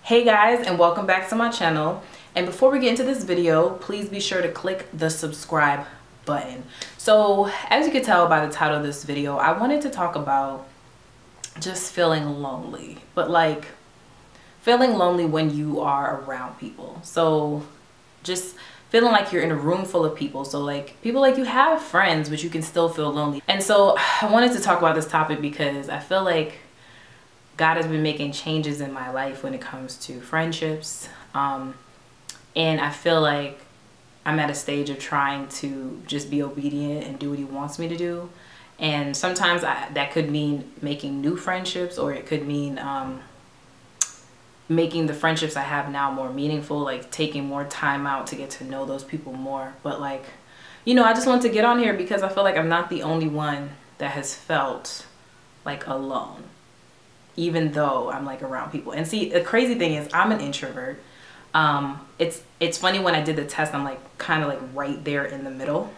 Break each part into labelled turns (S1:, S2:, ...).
S1: Hey guys, and welcome back to my channel. And before we get into this video, please be sure to click the subscribe button. So as you can tell by the title of this video, I wanted to talk about just feeling lonely, but like feeling lonely when you are around people. So just feeling like you're in a room full of people. So like people, like you have friends, but you can still feel lonely. And so I wanted to talk about this topic because I feel like God has been making changes in my life when it comes to friendships. And I feel like I'm at a stage of trying to just be obedient and do what he wants me to do. And sometimes that could mean making new friendships, or it could mean making the friendships I have now more meaningful, like taking more time out to get to know those people more. But like, you know, I just want to get on here because I feel like I'm not the only one that has felt like alone, even though I'm like around people. And see, the crazy thing is I'm an introvert. It's funny, when I did the test, I'm like kind of like right there in the middle.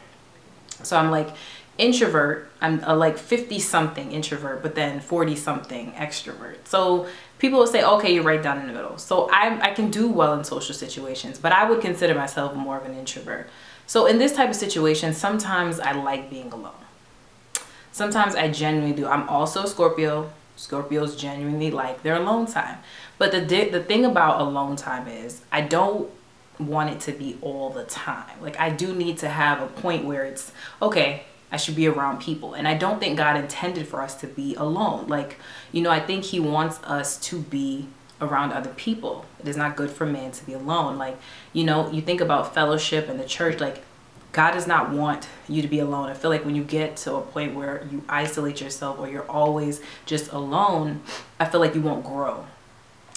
S1: So I'm like introvert, I'm a like 50 something introvert, but then 40 something extrovert. So people will say, okay, you're right down in the middle. So I can do well in social situations, but I would consider myself more of an introvert. So in this type of situation, sometimes I like being alone. Sometimes I genuinely do. I'm also a Scorpio. Scorpios genuinely like their alone time. But the thing about alone time is I don't want it to be all the time. Like I do need to have a point where it's, okay, I should be around people. And I don't think God intended for us to be alone. Like, you know, I think he wants us to be around other people. It is not good for man to be alone. Like, you know, you think about fellowship and the church, like God does not want you to be alone. I feel like when you get to a point where you isolate yourself or you're always just alone, I feel like you won't grow.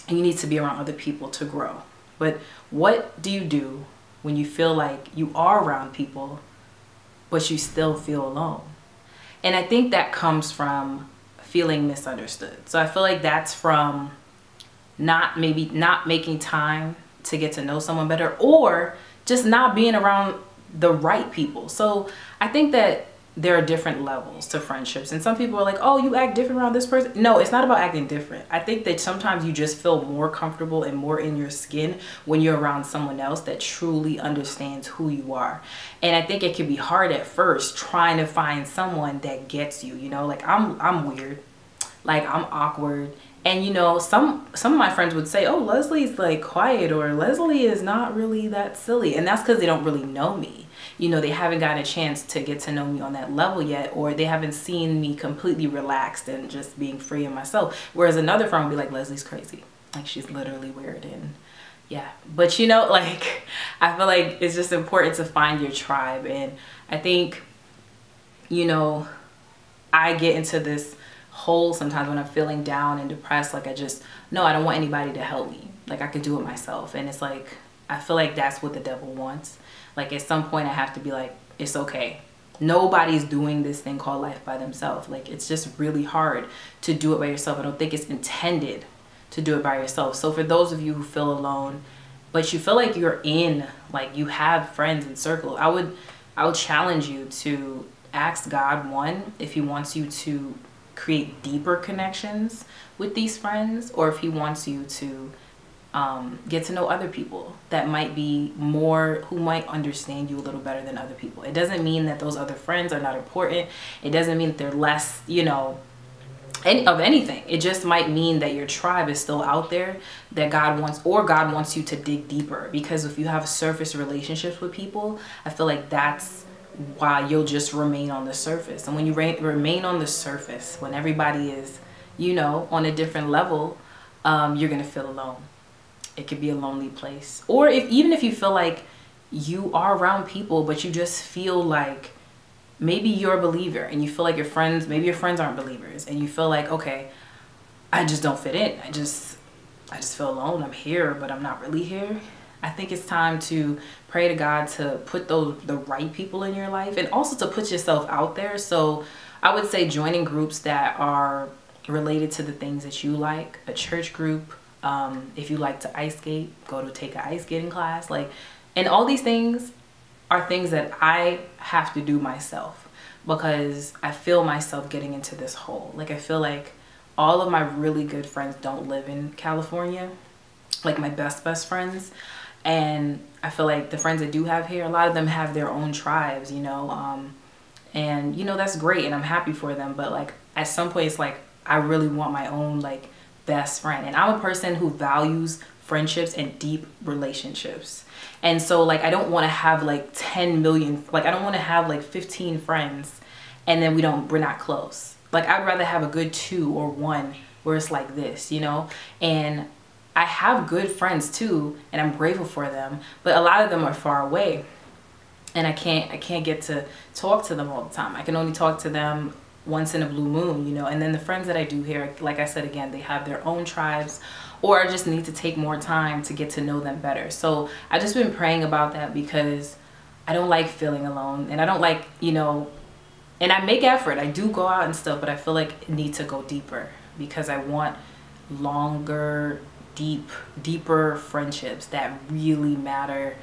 S1: And you need to be around other people to grow. But what do you do when you feel like you are around people, but you still feel alone? And I think that comes from feeling misunderstood. So I feel like that's from maybe not making time to get to know someone better, or just not being around the right people. So I think that there are different levels to friendships, and some people are like, oh, you act different around this person. No, it's not about acting different. I think that sometimes you just feel more comfortable and more in your skin when you're around someone else that truly understands who you are. And I think it can be hard at first trying to find someone that gets you, you know, like I'm weird, like I'm awkward. And you know, some of my friends would say, oh, Leslie's like quiet, or Leslie is not really that silly. And that's because they don't really know me. You know, they haven't gotten a chance to get to know me on that level yet, or they haven't seen me completely relaxed and just being free in myself. Whereas another friend would be like, Leslie's crazy. Like she's literally weird. And yeah, but you know, like I feel like it's just important to find your tribe. And I think, you know, I get into this hole sometimes when I'm feeling down and depressed. Like I don't want anybody to help me. Like I could do it myself. And it's like, I feel like that's what the devil wants. Like at some point I have to be like, it's okay. Nobody's doing this thing called life by themselves. Like it's just really hard to do it by yourself. I don't think it's intended to do it by yourself. So for those of you who feel alone, but you feel like you're in, like you have friends in circle, I would challenge you to ask God, one, if he wants you to create deeper connections with these friends, or if he wants you to get to know other people that might be more, who might understand you a little better than other people. It doesn't mean that those other friends are not important. It doesn't mean that they're less, you know, of anything. It just might mean that your tribe is still out there, that God wants you to dig deeper. Because if you have surface relationships with people, I feel like that's why you'll just remain on the surface. And when you remain on the surface, when everybody is, you know, on a different level, you're gonna feel alone. It could be a lonely place. Or even if you feel like you are around people, but you just feel like maybe you're a believer and you feel like maybe your friends aren't believers, and you feel like, okay, I just don't fit in. I just feel alone. I'm here, but I'm not really here. I think it's time to pray to God to put the right people in your life, and also to put yourself out there. So I would say joining groups that are related to the things that you like, a church group. If you like to ice skate, go to take an ice skating class. Like, and all these things are things that I have to do myself, because I feel myself getting into this hole. Like I feel like all of my really good friends don't live in California. like my best friends. And I feel like the friends I do have here, a lot of them have their own tribes, you know, and you know, that's great and I'm happy for them. But like at some point it's like I really want my own like best friend. And I'm a person who values friendships and deep relationships. And so like I don't want to have like 10 million, like I don't want to have like 15 friends and then we're not close. Like I'd rather have a good 2 or 1 where it's like this, you know. And I have good friends too, and I'm grateful for them, but a lot of them are far away and I can't get to talk to them all the time. I can only talk to them once in a blue moon, you know. And then the friends that I do here, like I said again, they have their own tribes, or I just need to take more time to get to know them better. So I've just been praying about that because I don't like feeling alone, and I don't like, you know, and I make effort. I do go out and stuff, but I feel like I need to go deeper because I want longer, deeper friendships that really matter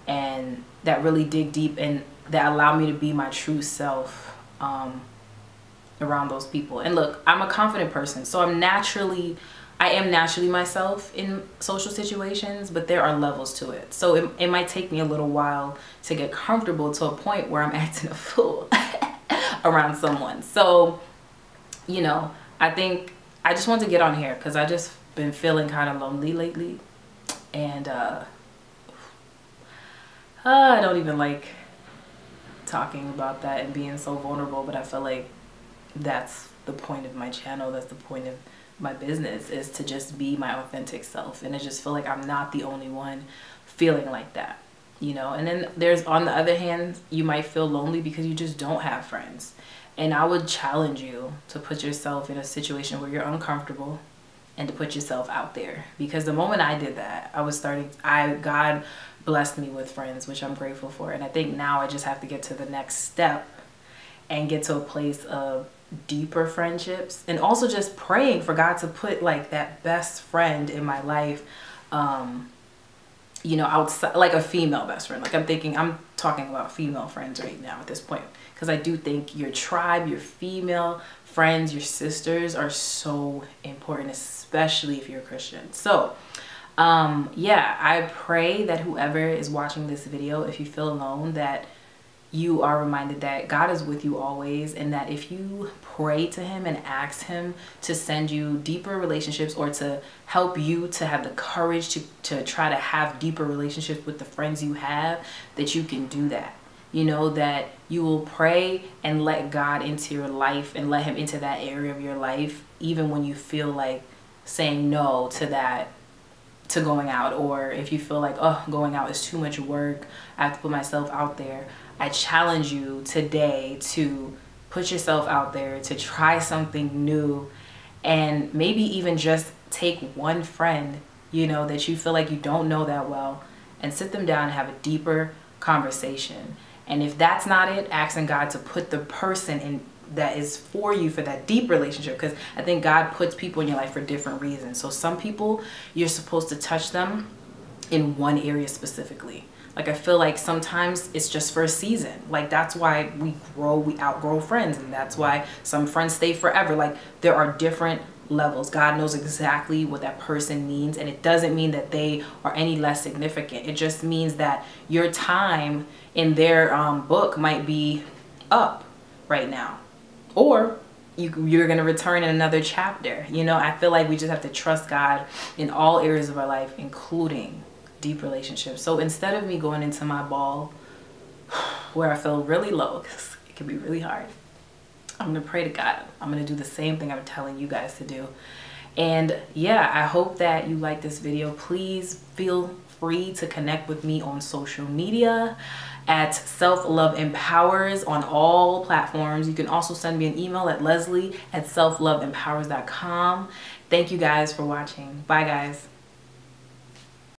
S1: and that really dig deep and that allow me to be my true self around those people. And look, I'm a confident person, so I am naturally myself in social situations, but there are levels to it. So it might take me a little while to get comfortable to a point where I'm acting a fool around someone. So, you know, I think I just want to get on here because I just been feeling kind of lonely lately, and I don't even like talking about that and being so vulnerable, but I feel like that's the point of my channel, that's the point of my business, is to just be my authentic self. And I just feel like I'm not the only one feeling like that, you know. And then there's, on the other hand, you might feel lonely because you just don't have friends. And I would challenge you to put yourself in a situation where you're uncomfortable and to put yourself out there, because the moment I did that, God blessed me with friends, which I'm grateful for. And I think now I just have to get to the next step and get to a place of deeper friendships, and also just praying for God to put like that best friend in my life, you know, outside, like a female best friend. Like I'm talking about female friends right now at this point, because I do think your tribe, your female friends, your sisters are so important, especially if you're a Christian. So yeah, I pray that whoever is watching this video, if you feel alone, that you are reminded that God is with you always, and that if you pray to him and ask him to send you deeper relationships, or to help you to have the courage to try to have deeper relationships with the friends you have, that you can do that. You know, that you will pray and let God into your life and let him into that area of your life, even when you feel like saying no to that, to going out, or if you feel like, oh, going out is too much work, I have to put myself out there. I challenge you today to put yourself out there, to try something new, and maybe even just take one friend, you know, that you feel like you don't know that well, and sit them down and have a deeper conversation. And if that's not it, asking God to put the person in that is for you for that deep relationship, because I think God puts people in your life for different reasons. So some people, you're supposed to touch them in one area specifically. Like I feel like sometimes it's just for a season. Like that's why we outgrow friends, and that's why some friends stay forever. Like there are different levels. God knows exactly what that person means, and it doesn't mean that they are any less significant. It just means that your time in their book might be up right now, or you're going to return in another chapter. You know, I feel like we just have to trust God in all areas of our life, including deep relationships. So instead of me going into my ball where I feel really low, because it can be really hard, I'm going to pray to God. I'm going to do the same thing I'm telling you guys to do. And yeah, I hope that you like this video. Please feel free to connect with me on social media at Self Love Empowers on all platforms. You can also send me an email at leslie@selfloveempowers.com. Thank you guys for watching. Bye guys.